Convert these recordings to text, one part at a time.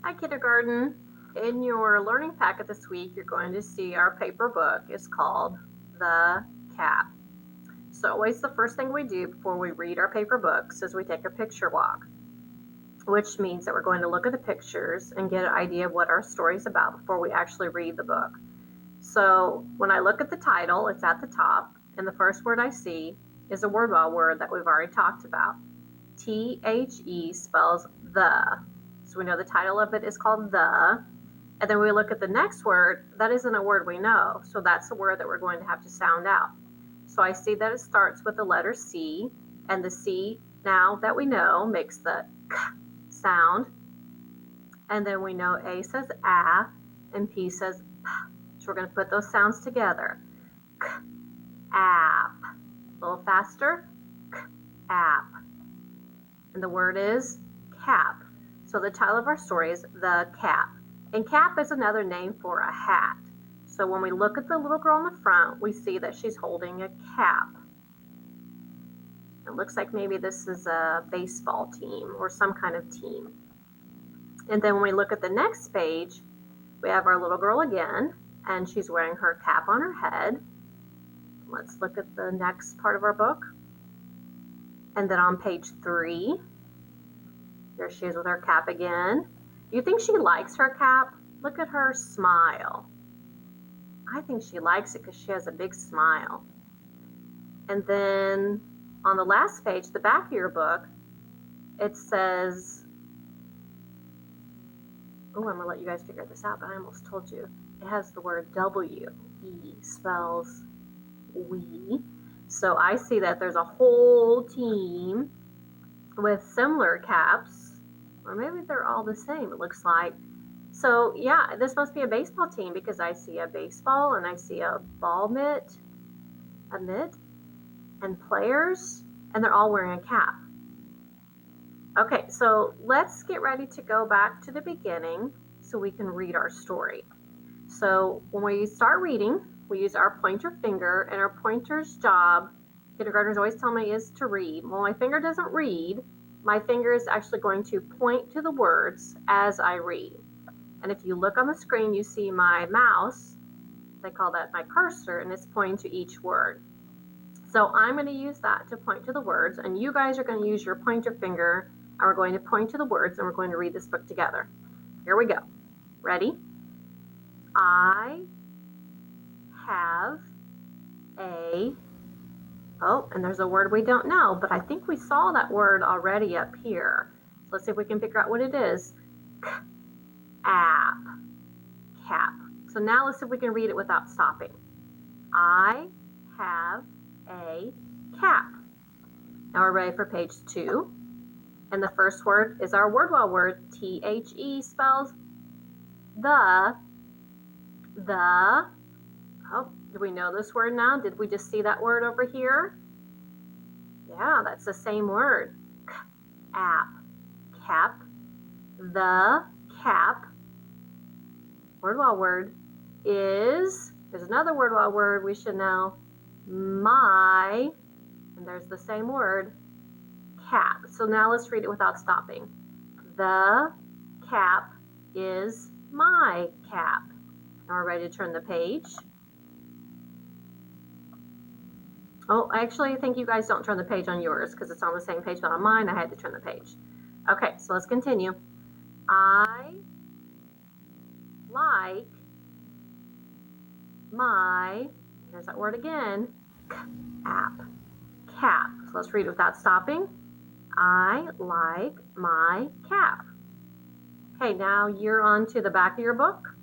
Hi, kindergarten. In your learning packet this week, you're going to see our paper book. It's called The Cap. So always the first thing we do before we read our paper books is we take a picture walk, which means that we're going to look at the pictures and get an idea of what our story's about before we actually read the book. So when I look at the title, it's at the top, and the first word I see is a word word that we've already talked about. T-H-E spells the. So we know the title of it is called The. And then we look at the next word. That isn't a word we know. So that's the word that we're going to have to sound out. So I see that it starts with the letter C. And the C, now that we know, makes the K sound. And then we know A says A and P says P. So we're going to put those sounds together. K, app. A little faster. K, app. And the word is cap. So the title of our story is The Cap. And cap is another name for a hat. So when we look at the little girl in the front, we see that she's holding a cap. It looks like maybe this is a baseball team or some kind of team. And then when we look at the next page, we have our little girl again, and she's wearing her cap on her head. Let's look at the next part of our book. And then on page 3, there she is with her cap again. You think she likes her cap? Look at her smile. I think she likes it because she has a big smile. And then on the last page, the back of your book, it says, oh, I'm going to let you guys figure this out, but I almost told you. It has the word W-E, spells we. So I see that there's a whole team with similar caps. Or maybe they're all the same, it looks like. So yeah, this must be a baseball team because I see a baseball and I see a ball mitt, and players, and they're all wearing a cap. Okay, so let's get ready to go back to the beginning so we can read our story. So when we start reading, we use our pointer finger, and our pointer's job, kindergartners always tell me, is to read. Well, my finger doesn't read. My finger is actually going to point to the words as I read. And if you look on the screen, you see my mouse. They call that my cursor, and it's pointing to each word. So I'm going to use that to point to the words, and you guys are going to use your pointer finger, and we're going to point to the words, and we're going to read this book together. Here we go. Ready? I have a, oh, and there's a word we don't know, but I think we saw that word already up here. So let's see if we can figure out what it is. App. Cap. So now let's see if we can read it without stopping. I have a cap. Now we're ready for page 2. And the first word is our word word. T-H-E spells the. Oh, do we know this word now? Did we just see that word over here? Yeah, that's the same word. App. Cap. The cap. Word word is, there's another word word we should know. My, and there's the same word, cap. So now let's read it without stopping. The cap is my cap. Now we're ready to turn the page. Oh, actually, I think you guys don't turn the page on yours because it's on the same page, but on mine, I had to turn the page. Okay, so let's continue. I like my, here's that word again, cap. Cap. So let's read it without stopping. I like my cap. Okay, now you're on to the back of your book.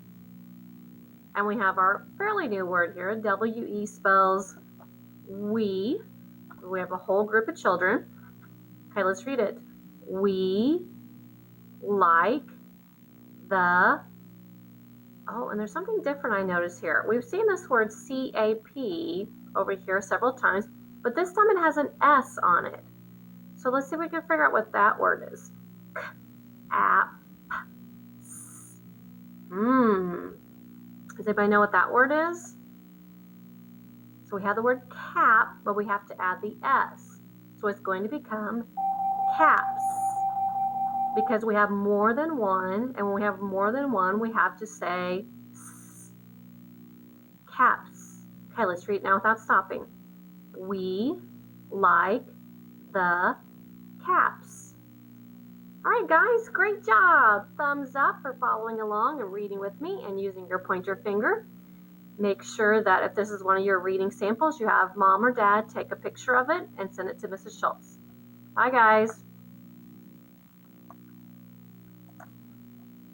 And we have our fairly new word here. W-E spells we. We have a whole group of children. Okay, let's read it. We like the, oh, and there's something different I noticed here. We've seen this word C-A-P over here several times, but this time it has an S on it. So let's see if we can figure out what that word is. App. Does anybody know what that word is? So we have the word cap, but we have to add the S. So it's going to become caps. because we have more than one, and when we have more than one, we have to say caps. Okay, let's read it now without stopping. We like the caps. All right, guys, great job. Thumbs up for following along and reading with me and using your pointer finger. Make sure that if this is one of your reading samples, you have mom or dad take a picture of it and send it to Mrs. Schultz. Bye, guys.